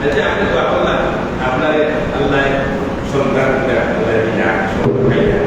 আচ্ছা আপনি তো আল্লাহ আপনার আল্লাহ সন্তান আল্লাহ দিলা খাইয়া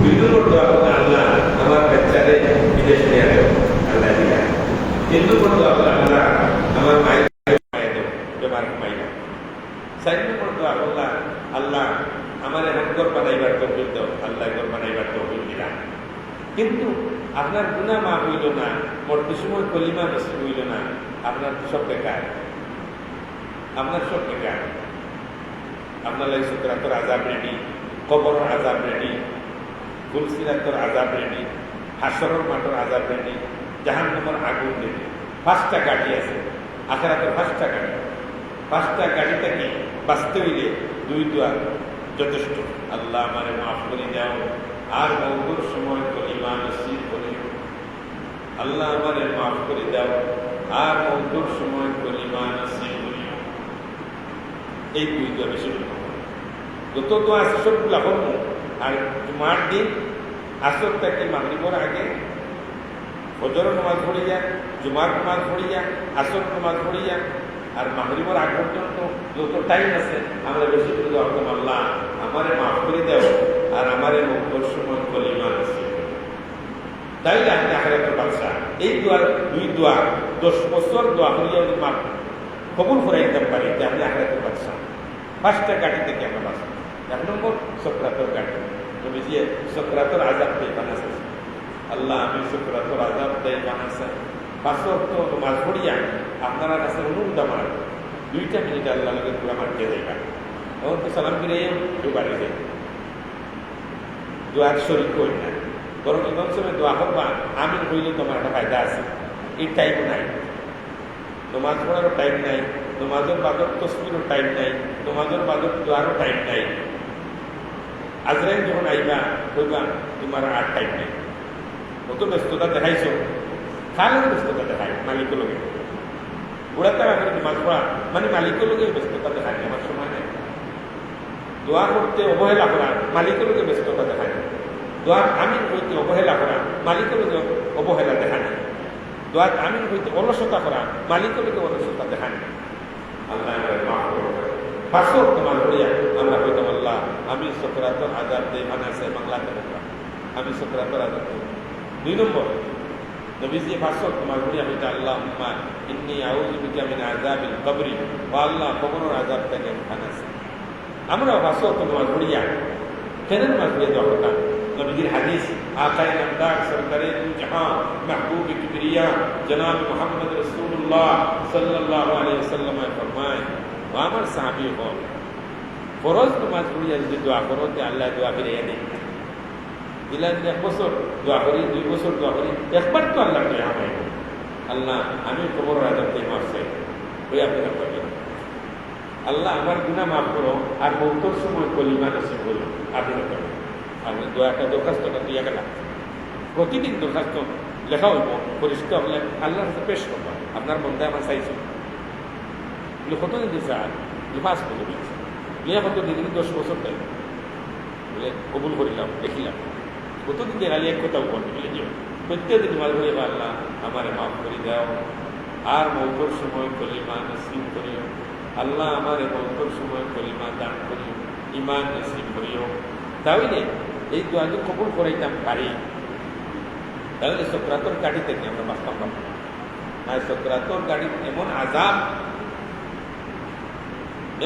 দুই নম্বর তো আল্লাহ আমার বাচ্চারে বিদেশ নিয়ে দেব আল্লাহ দিলা। তিন নম্বর তো আল্লাহ আমার মায়ের বেমার মাইয়া। চার নম্বর তো আল্লাহ আল্লাহ আমার এখন ঘর বানাইবার তৌফিক দাও, আল্লাহ ঘর বানাইবার তৌফিক দিলা। কিন্তু আপনার গুনাহ মাফ হইল না, মরতে সময় কলিমা নসিব হইল না, আপনার সব বেকার, আপনার সব বেকার। আপনার লাগে সুকরাতের আযাব রেডি, কবরের আযাব রেডি, ফুলসিরাতের আযাব রেডি, হাসরের মাঠের আযাব রেডি, জাহান্নামের আগুন রেডি। 5টা গাড়ি আছে আখিরাতের, 5টা গাড়ি। 5টা গাড়িটা কি বাঁচতে হইলে 2 দোয়া যথেষ্ট। আল্লাহ আমারে মাফ করে দাও আর মওতের সময় কলিমা নসিব করিও। আল্লাহ আমারে মাফ করে দাও আর মওতের সময় কলিমা নসিব করিও। এই 2 দোয়া বেশি যত দোয়া আছে সবগুলা হল। আর জুমার দিন আসর থেকে মাগরিবের আগে ফজর নামাজ পড়ে যান, জুমার নামাজ পড়ে যান, আসর নামাজ পড়ে যান, আর মাগরিবের আগ পর্যন্ত যত টাইম আছে আমরা বেশি করে দোয়া করতাম, আল্লাহ আমারে মাফ করে দাও আর আমারে মওতের সময় কলিমা নসিব করিও। তাইলে আপনি আখিরাতের বাদশা। এই দোয়া 2 দোয়া 10 বছর দোয়া করিয়া যদি মাফ কবুল করে দিতে পারি যে আপনি আখিরাতের বাদশা। 5টা গাড়ি থেকে আমরা বাঁচব। 1 নম্বর সকরাতের গাড়ি। তুমি যে সকরাতের আযাব দিয়ে বানাছে, আল্লাহ আমি সকরাতের আযাব দিয়ে বানাছে। 5 ওয়াক্ত নামাজ পড়িয়া আপনারা কাছে অনুরোধ আমার 2টা মিনিট আল্লাহ লগে পুরা মারতে যাইবা। এখন তো সালাম ফিরে বাড়ি যাই, দোয়ার শরীর করি না, বরং ইমাম সাহেব দোয়া করবা আমিন হইলে তোমার একটা ফায়দা আছে। এই টাইম নাই, নমাজ পড়ারও টাইম নাই, নমাজের বাদর তসবিরও টাইম নাই, নমাজের বাদর দোয়ারও টাইম নাই। আজরাইল যখন আইবা কইবা তোমার আর টাইম নেই। কত ব্যস্ততা দেখাইছো, খালি ব্যস্ততা দেখায় মালিকের লগে। বুড়াতে আগে নমাজ পড়া মানে মালিকের লগে ব্যস্ততা দেখায়, আমার সময় নেই। দোয়া করতে অবহেলা করা মালিকের লগে ব্যস্ততা দেখায়। দোয়া আমিন হইতে অবহেলা করা মালিকের লগে অবহেলা দেখায়। দোয়া আমিন হইতে অলসতা করা মালিকের লগে অলসতা দেখায়। আল্লাহ মাফ করো। 5 ওয়াক্ত নামাজ পড়িয়া আমরা কইতাম, আল্লাহ আমি সকরাতের আযাব দিয়ে বানাইছে বাংলাতে বললাম, আমি সকরাতের আযাব দেব। 2 নম্বর নবীজি 5 ওয়াক্ত নামাজ পড়িয়া কইতা, আল্লাহুম্মা ইন্নী আউযু বিকা মিন আযাবিল কবরি, ওয়া আল্লাহ কবরের আযাব থেকে বানাইছে। আমরা 5 ওয়াক্ত নামাজ পড়িয়া কেন নামাজ পড়িয়া দোয়া করতাম? নবীজির হাদিস, আকায়ে নামদার সরকারে দু জাহান মাহবুব কিবরিয়া জনাব মুহাম্মদ রাসূলুল্লাহ সাল্লাল্লাহু আলাইহি ওয়াসাল্লাম ফরমায়, আমার সাহাবী হল ফরজ নামাজ পড়িয়া যদি দোয়া করো তে আল্লাহ দোয়া ফিরিয়ে দেয়। দিলেন 1 বছর দোয়া করি, 2 বছর দোয়া করি, একবার তো আল্লাহ দোয়া হয়। আল্লাহ আমি কবরের আযাব থেকে মাফ চাই, ওই আপনারা করবেন। আল্লাহ আমার গুনাহ মাফ করো আর মওতের সময় কলিমা নসিব করো, আপনারা করবেন। আপনার দোয়াটা দরখাস্তটা দিয়ে গেলাম, প্রতিদিন দরখাস্ত লেখা হইব, পরিষ্কার হলে আল্লাহর কাছে পেশ করবো। আপনার বন্ধে আমার চাইছে কতদিন দিয়েছে, আর 5 বছর দিয়েছে, বিয়ে কত দিন 10 বছর দেয় বলে কবুল করিলাম, দেখিলাম কতদিন দেখালি এক কথাও বলতে বলে যে প্রত্যেক দিন মাঝে বলে, আল্লাহ আমারে মাফ করে দাও আর মওতের সময় কলিমা নসিব করিও। আল্লাহ আমারে মওতের সময় কলিমা দান করিও, ঈমান নসিব করিও। তাহলে এই দোয়া যদি কবুল করাইতাম পারি, তাহলে সকরাতের গাড়ি থেকে আমরা বাঁচতাম না। আর সকরাতের গাড়ি এমন আযাব,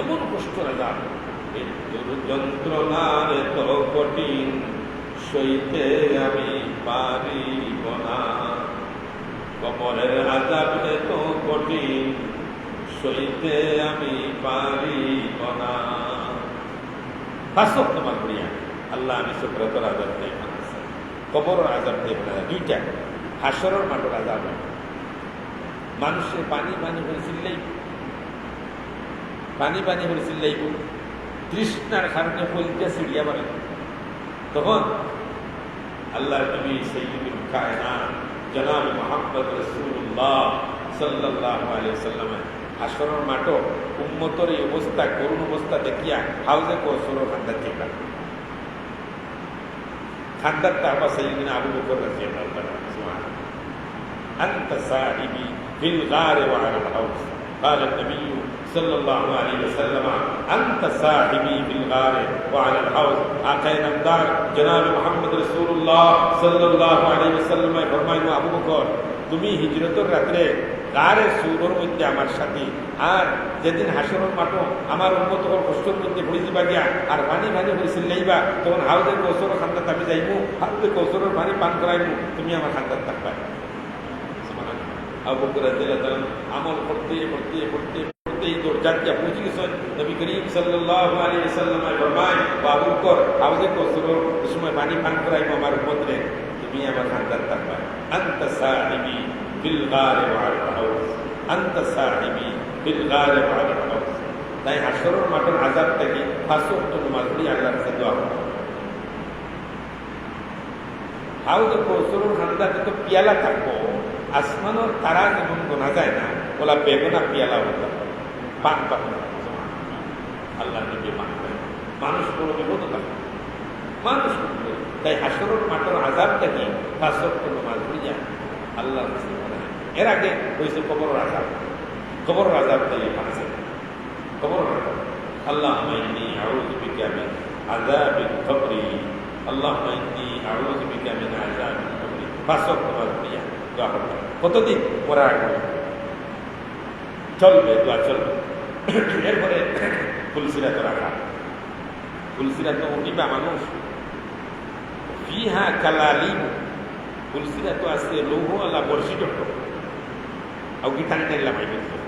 এমন কষ্টের আযাব, যন্ত্রণার এত কঠিন সইতে আমি পারিব না। কবরের আযাব এত কঠিন সইতে আমি পারিব না। 5 ওয়াক্ত নামাজ পড়িয়া আল্লাহ আমি সকরাতের আযাব থেকে বাঁচাইছি, কবরের আযাব থেকে বাঁচাইছি। 2টা হাসরের মাঠের আযাব। মানুষের পানি পানি করে চিল্লাইব, পানি পানি করে চিল্লাইব, তৃষ্ণার কারণে কলিজা ছিড়িয়া পড়ে। তখন আল্লাহর নবী সাইয়্যিদুল কায়নাত জনাব মুহাম্মদ রাসূলুল্লাহ সাল্লাল্লাহু আলাইহি ওয়াসাল্লাম হাসরের মাঠে উম্মতের এই অবস্থা, করুণ অবস্থা দেখিয়া হাউজে কৌসরের খান্দার চিন্তা খান্দারটা আবার সাইয়্যিদনা আবু বকর রাদিয়াল্লাহু তাআলা সুবহানাল্লাহ, আনতা সাহিবি ফিল গারে ওয়া আলাল হাউজ, قال النبي صلى الله عليه وسلم أنت صاحبي في الغار وعلى الحوض آقائے نامدار جناب محمد রাসূলুল্লাহ সাল্লাল্লাহু আলাইহি ওয়াসাল্লাম ফরমাইল আবু বকর তুমি হিজরতের রাতে গারে সুরের মধ্যে আমার সাথী আর যেদিন হাসরের মাঠ আমার উম্মত হল কষ্টের মধ্যে পড়ে যাবা গিয়া আর পানি পানি হইছিল লাইবা তখন হাউজের কৌশলের খান্দাত আমি যাইমু হাউজের কৌশলের পানি পান করাইমু তুমি আমার খান্দাত থাকবা আবু বকর রাদিয়াল্লাহু তাআলা আমল করতে করতে করতে করতে এই দরজা দিয়া পৌঁছে গেছেন নবী করিম সাল্লাল্লাহু আলাইহি ওয়াসাল্লাম ফরমায় আবু বকর হাউজের কৌশলের সময় পানি পান করাইমু আমার উম্মতরে তুমি আমার খান্দাত থাকবা আনতা সাহিবি ফিল গারে ওয়া আল হাউজ আনতা সাহিবি ফিল গারে ওয়া আল হাউজ তাই হাসরের মাঠের আযাব থেকে 5 ওয়াক্ত নামাজ পড়ি আল্লাহর কাছে দোয়া করো হাউজের কৌশলের খান্দাতে তো পিয়ালা থাকবো আসমানের তারা যেমন গোনা যায় না ওলা বেগুনা পিয়ালা হতো পাক পাক আল্লাহ নিজে পাক মানুষ কোনো বিপদ থাকে মানুষ তাই হাসরের মাঠের আযাবটা কি 5 ওয়াক্ত নামাজ পড়ি যায় আল্লাহর কাছে এর আগে হয়েছে কবরের আযাব থেকে আছে কবরের আযাব আল্লাহুম্মা ইন্নী আউযু বিকা মিন আযাবিল কবরি আল্লাহুম্মা ইন্নী আউযু বিকা মিন আযাবিল কবরি 5 ওয়াক্ত নামাজ পড়ি যায় দোয়া করতে কতদিন পরে চলবে দোয়া চলবে এরপরে ফুলসিরাত রাখা ফুলসিরাত উঠিবা মানুষ ফিহা কালালিম ফুলসিরাত তো আছে লৌহ আলা বর্ষি ডক্টর আর কি টান টান লাগাই দিচ্ছে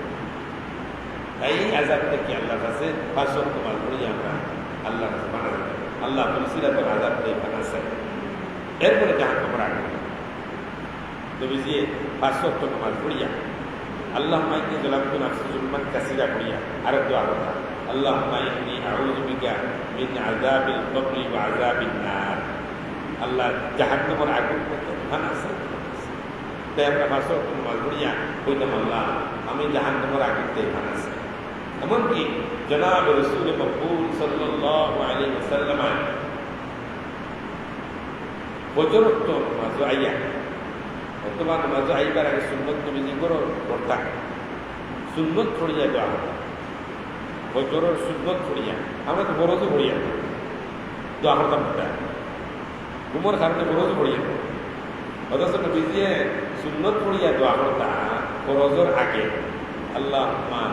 তাই আযাব থেকে আল্লাহর কাছে 5 ওয়াক্ত নামাজ পড়ি আমরা আল্লাহর কাছে পানা আল্লাহ ফুলসিরাতের আযাব থেকে পানা চাই এরপরে জাহান্নামে রাখবে নবীজি 5 ওয়াক্ত নামাজ পড়িয়া আল্লাহুম্মা ইন্নী যালামতু নাফসি যুলমান কাসীরা পড়িয়া আর দোয়া করতা আল্লাহুম্মা ইন্নী আউযু বিকা মিন আযাবিল কবরি ওয়া আযাবিন নার আল্লাহ জাহান্নামের আগুন থেকে বাঁচাও তাই আমরা 5 ওয়াক্ত নামাজ পড়িয়া কইতাম আল্লাহ আমি জাহান্নামের আগুন থেকে বাঁচাও এমনকি জনাব রাসূল মকবুল সাল্লাল্লাহু আলাইহি ওয়াসাল্লাম ফজর তো নামাজ আইয়া বর্তমান নামাজ আইবার আগে সুন্নত নবীজি করতা সুন্নত ছড়িয়া দেওয়া হতো ফজরের সুন্নত ছড়িয়া আমরা তো বরজও পড়িয়া দোয়া করতাম না ঘুমোর কারণে বরজও পড়িয়া অথচ নবীজি সুন্নত পড়িয়া দোয়া করতা ফরজের আগে আল্লাহুম্মা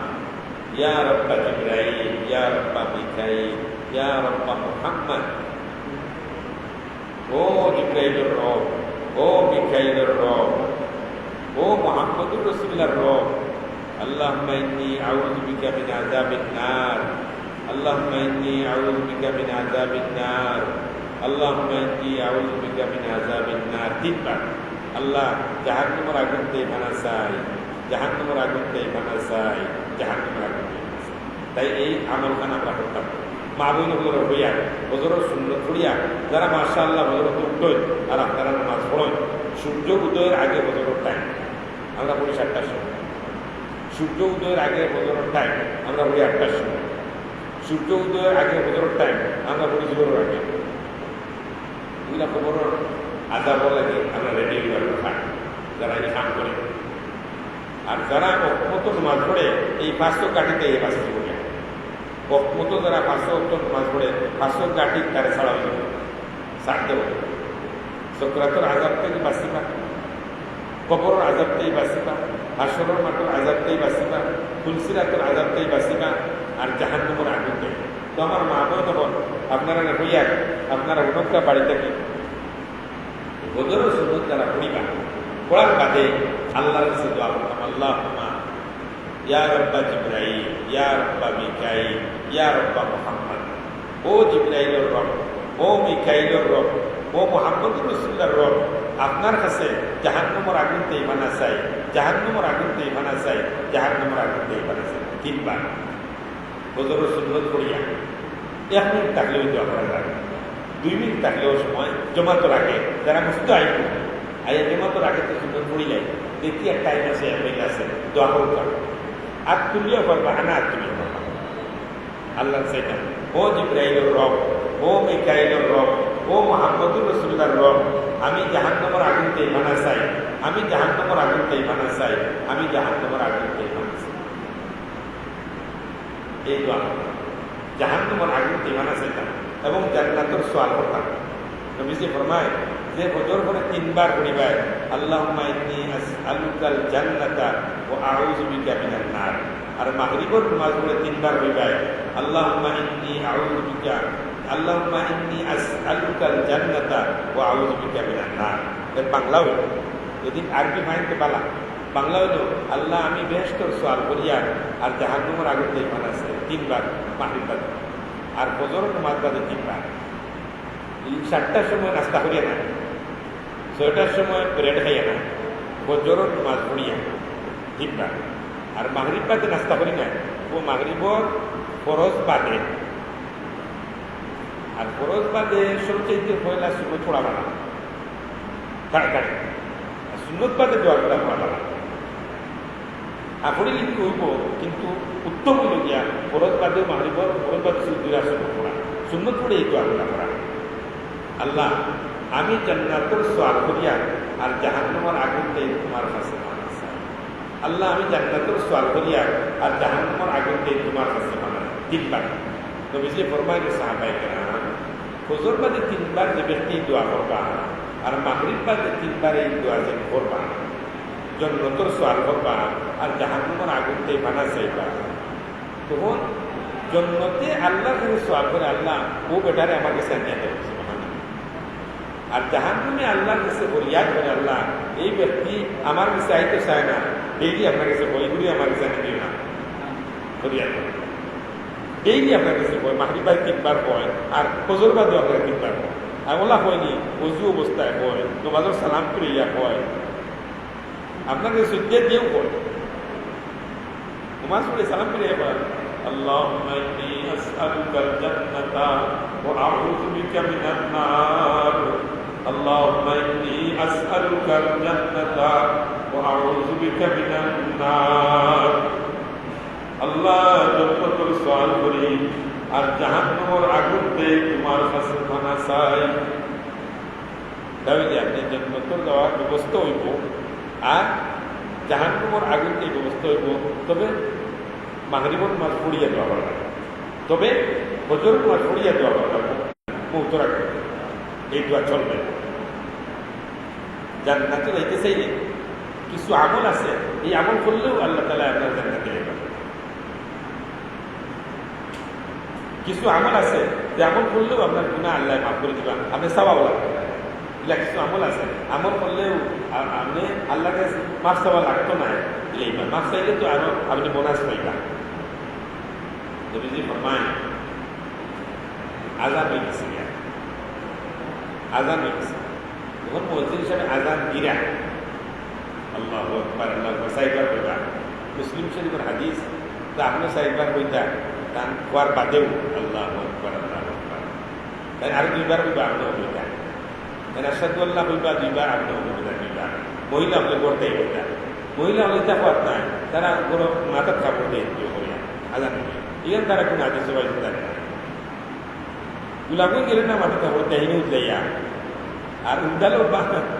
ইয়া রাব্বা জিবরাইল ইয়া রাব্বা মিকাইল ইয়া রাব্বা মুহাম্মদ ও জিবরাইলের রব ও মিকাইলের রব ও মুহাম্মদুর রাসূলুল্লাহর রব আল্লাহুম্মা ইন্নী আউযু বিকা মিন আযাবিন নার আল্লাহুম্মা ইন্নী আউযু বিকা মিন আযাবিন নার আল্লাহুম্মা ইন্নী আউযু বিকা মিন আযাবিন নার তিনবার আল্লাহ জাহান্নামের আগুন থেকে বাঁচা চাই জাহান্নামের আগুন থেকে বাঁচা চাই জাহান্নামের আগুন থেকে তাই এই আমলখানা আমরা করতাম মা বোনগুলোর হইয়া হজরত সুন্দর ছড়িয়া যারা মাশাআল্লাহ হজরত উঠোয় আর আপনারা নামাজ পড়েন সূর্য উদয়ের আগে হজরত টাইম আমরা পড়ি 7টার সময় সূর্য উদয়ের আগে হজরত টাইম আমরা পড়ি 8টার সময় সূর্য উদয়ের আগে হজরত টাইম আমরা পড়ি জোরের আগে এগুলা খবর আজাব লাগে আমরা রেডি হইবার কথা যারা এই কাম করে আর যারা মতো নামাজ পড়ে এই 500 কাঠিতে এই বাঁচতে পড়ে মতো যারা 500 ওয়াক্ত নামাজ পড়ে 500 কাঠি তারা ছাড়া হয়ে যাবে ছাড়তে হবে সক্রাতের আজাব থেকে বাঁচিবা কবরের আজাব থেকে বাঁচিবা হাসরের মাঠের আজাব থেকে বাঁচিবা ফুলসিরাতের আজাব থেকে বাঁচিবা আর জাহান্নামের আগুন থেকে তো আমার মা বোন তখন আপনারা হইয়া আপনারা উনকা বাড়ি থেকে ওদেরও সুন্নত যারা পড়িবা পড়ার বাদে আল্লাহর কাছে দোয়া করতাম আল্লাহুম্মা ইয়া রাব্বা জিবরাইল ইয়া রাব্বা মিকাইল ইয়া রাব্বা মুহাম্মদ ও জিবরাইলের রব ও মিকাইলের রব ও মুহাম্মদুর রাসূলুল্লাহর রব আপনার কাছে জাহান্নামের আগুন থেকে বাঁচা চাই জাহান্নামের আগুন থেকে বাঁচা চাই জাহান্নামের আগুন থেকে বাঁচা চাই তিনবার ওদেরও সুন্নত পড়িয়া 1 মিনিট থাকলেও দোয়া করা যায় 2 মিনিট থাকলেও সময় জমাতো রাখে যারা মুস্ত আইয়া জমাতো রাখে তো সুন্দর পড়ি যায় দেখি এক টাইম আছে মিল আছে দোয়া করতাম আর তুলিও করবা আনা আর তুলিও করবা আল্লাহ সেটা ও জিবরাইলের রব ও মিকাইলের রব ও মুহাম্মদুর রাসূলুল্লাহর রব আমি জাহান্নামের আগুন থেকে বাঁচা চাই আমি জাহান্নামের আগুন থেকে বাঁচা চাই আমি জাহান্নামের আগুন থেকে বাঁচা চাই এই দোয়া জাহান্নামের আগুন ইমানা চাইতাম এবং জান্নাতের সোয়াল করতাম। নবীজি ফরমায় যে ফজর করে 3 বার পড়িবায় আল্লাহুম্মা ইন্নী আসআলুকাল জান্নাতা ওয়া আউযু বিকা মিনান নার, আর মাগরিবের নামাজ পড়ে 3 বার পড়িবায় আল্লাহুম্মা ইন্নী আসআলুকাল জান্নাতা ওয়া আউযু বিকা মিনান নার। এর বাংলা হইল, যদি আরবি মাইনতে বালা বাংলা হইল আল্লাহ আমি বেহেশতের সোয়াল করিয়া আর জাহান্নামের আগুন ইমান আছে 3 বার মাগরিব বাদে, আর ফজর নামাজ বাদে 3 বার। 7টার সময় নাস্তা করিয়া না, 6টার সময় ব্রেড খাইয়া না, ফজর নামাজ পড়িয়া 3 বার। আর মাগরিব বাদে নাস্তা করি না, ও মাগরিবর ফরজ বাদে। আর ফরজ বাদে সবচেয়ে পয়লা সুন্নত পড়া বানা তাড়াতাড়ি, আর সুন্নত বাদে দোয়াগুলা পড়া বানা। আপনি লিখি হইব, কিন্তু উত্তম হইল গিয়া ফরজ বাদে মাগরিবর ফরজ বাদে দুই আসন পড়া, সুন্নত পড়ে এই দোয়াগুলা পড়া। আল্লাহ আমি জান্নাতের সোয়াল করিয়া আর জাহান্নামের আগুন থেকে তোমার কাছে মানা চাই। আল্লাহ আমি জান্নাতের সোয়াল করিয়া আর জাহান্নামের আগুন থেকে তোমার কাছে মানা 3 বার। নবীজি ফরমাইল সাহাবায়ে কেরাম ফজর বাদে 3 বার যে ব্যক্তি দোয়া করবা আর মাগরিব বাদে 3 বার এই দোয়া যে করবা, জান্নাতের সোয়াল করবা আর জাহান্নামের আগুন থেকে মানা চাইবা, তখন জান্নাতে আল্লাহর কাছে সোয়াল করে আল্লাহ ও বেটারে আমার কাছে নিয়ে দেবে। আর জাহান্নামে আল্লাহর কাছে ফরিয়াদ করে আল্লাহ এই ব্যক্তি আমার কাছে আইতে চায় না, ডেইলি আপনার কাছে বইগুলি আমার কাছে আনি দিও না, ফরিয়াদ করে ডেইলি আপনার কাছে বই মাগরিব বাদে 3 বার হয় আর ফজর বাদেও আপনার 3 বার হয়। আর ওলা হয়নি ওযু অবস্থায় হয়, নামাজের সালাম করিয়া হয়, আপনার কাছে সুজ্জে দিয়েও হয়, নামাজ পড়ে সালাম করিয়া হয় আল্লাহুম্মা ইন্নী আসআলুকাল জান্নাতা ওয়া আউযু বিকা মিনান নার, আল্লাহুম্মা ইন্নী আসআলুকাল জান্নাতা ওয়া আউযু বিকা মিনান নার। আল্লাহ জান্নাতের সোয়াল করি আর জাহান্নামের আগুন থেকে তোমার কাছে মানা চাই। তাহলে আপনি জান্নাতের যাওয়ার ব্যবস্থা হইব আর জাহান্নামের আগুন থেকে ব্যবস্থা হইব, তবে মাগরিবের নামাজ পড়িয়া দেওয়া পারবে, তবে ফজর নামাজ পড়িয়া দেওয়া পারবে, মৌত রাখবে, এই দোয়া চলবে। জান্নাতে যাইতে চাইলে কিছু আমল আছে, এই আমল করলেও আল্লাহ তাআলা আপনার জান্নাতে যাবেন। কিছু আমল আছে যে আমল করলেও আপনার গুনাহ আল্লাহ মাফ করে দিবা, আপনি সওয়াব লাগবে। এগুলা কিছু আমল আছে, আমল করলেও আপনি আল্লাহর কাছে মাফ চাওয়া লাগতো না, এইবার মাফ চাইলে তো আরো আপনি বোনাস পাইবা। নবীজি ফরমায় আযান হয়ে গেছে, আযান হয়ে গেছে, তখন মুয়াজ্জিন হিসেবে আযান দিরা আল্লাহু আকবার আল্লাহু আকবার 4 বার কইবা। মুসলিম শরীফের হাদিস, তা আপনি 4 বার কইতা, তান কোয়ার বাদেও আল্লাহু আকবার আল্লাহু আকবার, তাই আর 2 বার কইবা আপনি কইতা, তাই আশহাদু আল্লাহ কইবা 2 বার আপনি কইতা 2 বার। মহিলা আপনি করতেই কইতা, মহিলা হলে তা পাত নাই, তারা কোনো মাথার কাপড় দিয়ে করিয়া আযান করি, ইহান তারা কোনো আদেশ পাইতে জানে না, গুলাবি গেলে না মাথার কাপড় দেয়নি উঠলাইয়া আর উদ্দালো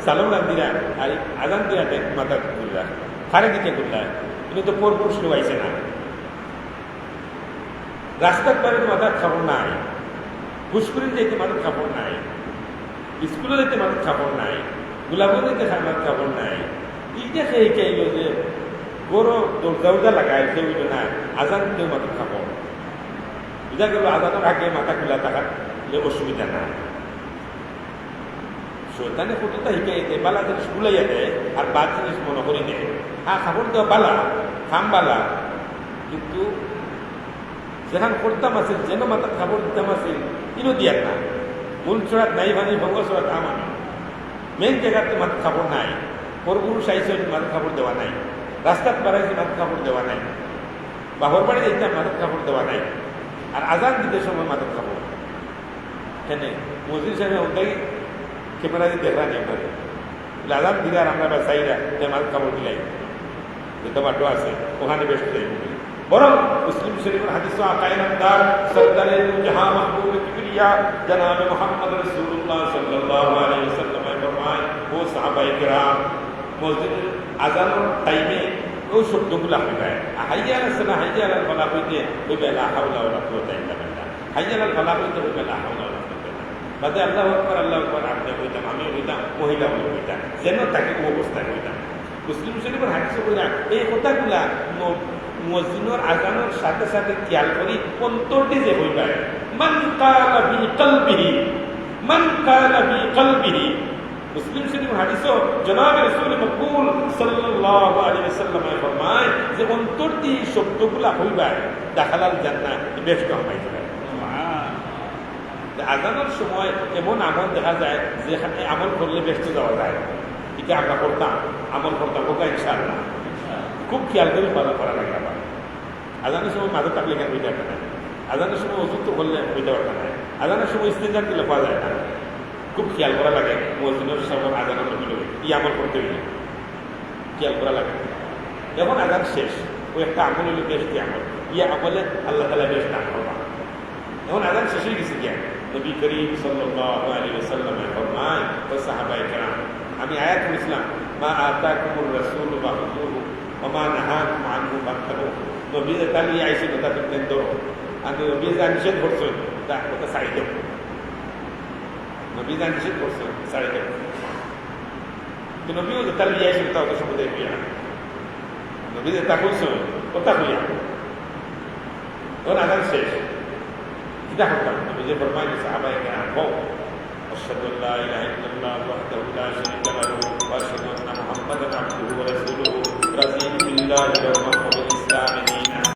সালাম রান্দিরা আর আজান দিয়া মাথা খুললা ফারে দিকে খুললা, কিন্তু তো পর পুরুষ লোক আইসে না, রাস্তার পারের মাথার কাপড় নাই, পুষ্করিন যেতে মাথার কাপড় নাই, স্কুলে যেতে মাথার কাপড় নাই, গুলাবি যেতে মাথার কাপড় নাই, এইটা খেয়ে চাইল যে গরো দরজা লাগায় কেউ না আজান কেউ মাথার কাপড় বুঝা গেল, আজানের আগে মাথা খোলা থাকার অসুবিধা নাই। শয়তানে কতটা শিখাই দেয়, বালা জিনিস ভুলাইয়া দেয় আর বাদ জিনিস মনে করি দেয়। হ্যাঁ কাপড় দেওয়া বালা, খাম বালা, কিন্তু যেখান করতাম আছে যেন মাথার কাপড় দিতাম আছে ইনো দিয়ার না, মূল চড়াত নাই ভানি ভঙ্গ চড়াত আমি মেন জায়গাতে মাথার কাপড় নাই, পরপুরুষ আইসে মাথার কাপড় দেওয়া নাই, রাস্তার বাড়াইছে মাথার কাপড় দেওয়া নাই, বাবর বাড়ি যাইতাম মাথার কাপড় দেওয়া নাই, আর আজান দিতে সময় মাথার কাপড় কেন মসজিদ সাহেব ওটাই ক্যামেরা দিয়ে দেখা নেই করে আজান দিলে আর আমরা চাইরা যে মাথার কাপড় দিলাই যেটা বাটো আছে ওখানে বেশ যাই বরং মুসলিম শরীফের হাদিস কায়নামদার সরদারে জাহাঁ মাহবুব কিবরিয়া জনাব মুহাম্মদ রাসূলুল্লাহ সাল্লাল্লাহু আলাইহি ওয়াসাল্লাম ফরমায়, ও সাহাবায়ে কেরাম মসজিদের আজানের টাইমে ওই শব্দগুলো আপনি গায়, হাইয়া আলাল সালাহ হাইয়া আলাল ফালাহ হইতে হইবে লা হাওলা ওয়ালা কুওয়াতা ইল্লা বিল্লাহ, হাইয়া আলাল ফালাহ হইতে হইবে লা হাওলা ওয়ালা কুওয়াতা ইল্লা বিল্লাহ। বাদে আল্লাহু আকবার আপনি হইতাম, আমি হইতাম, মহিলা হইতাম, যেন তাকে অবস্থায় হইতাম। মুসলিম শরীফের হাদিসে বলে এই কথাগুলা মুয়াজ্জিনের আযানের সাথে সাথে খেয়াল করি অন্তরটি যে হইবে মান কালা ফি কলবিহি, মান কালা ফি কলবিহি। মুসলিম শরীফের হাদিসে জনাব রাসূল মকবুল সাল্লাল্লাহু আলাইহি ওয়াসাল্লাম ফরমায় যে অন্তরটি শব্দগুলা হইবে দাখালাল জান্নাহ, বেহেশত হইবে। আযানের সময় এমন আমল দেখা যায় যেখানে আমল করলে বেহেশত যাওয়া যায়, এটা আমরা করতাম, আমল করতাম হোক ইনশাআল্লাহ। খুব খেয়াল করে ফলো করা লাগে। আবার আজানের সময় মাঝে থাকলে কেন হইতে পারবে না, আজানের সময় অসুস্থ করলে হইতে পারবে না, আজানের সময় ইস্তেঞ্জার দিলে পাওয়া যায় না। খুব খেয়াল করা লাগে মুয়াজ্জিনের সময় আজানের হইল ই আমল করতে হইলে খেয়াল করা লাগে। যখন আজান শেষ ওই একটা আমল হইলে বেশ কি আমল, ইয়ে আমলে আল্লাহ তাআলা বেশ দান করবা। এখন আজান শেষ হয়ে গেছে গিয়া নবী করিম সাল্লাল্লাহু আলাইহি ওয়াসাল্লাম ফরমায় ও সাহাবায়ে কেরাম, আমি আয়াত পড়ছিলাম মা আতাকুমুর রাসূলু ফাখুযুহু ওয়া মা নাহাকুম আনহু ফান্তাহু। নবী যে তালি আইছে কথা করতেন ধরো, আর নবী যা নিষেধ করছেন তা কথা ছাড়ি দেব, নবী যা নিষেধ করছেন ছাড়ি দেব। তো নবীও যে তালি আইছে তা অত সমুদায় হইয়া নবী যে তা করছেন কথা হইয়া তখন আজান শেষ কিতা করতাম। নবী যে ফরমাইলেন সাহাবায়ে কেরাম হোক أشهد أن لا إله إلا الله وحده لا شريك له وأشهد أن محمدا عبده ورسوله رضيت بالله ربا وبالإسلام دينا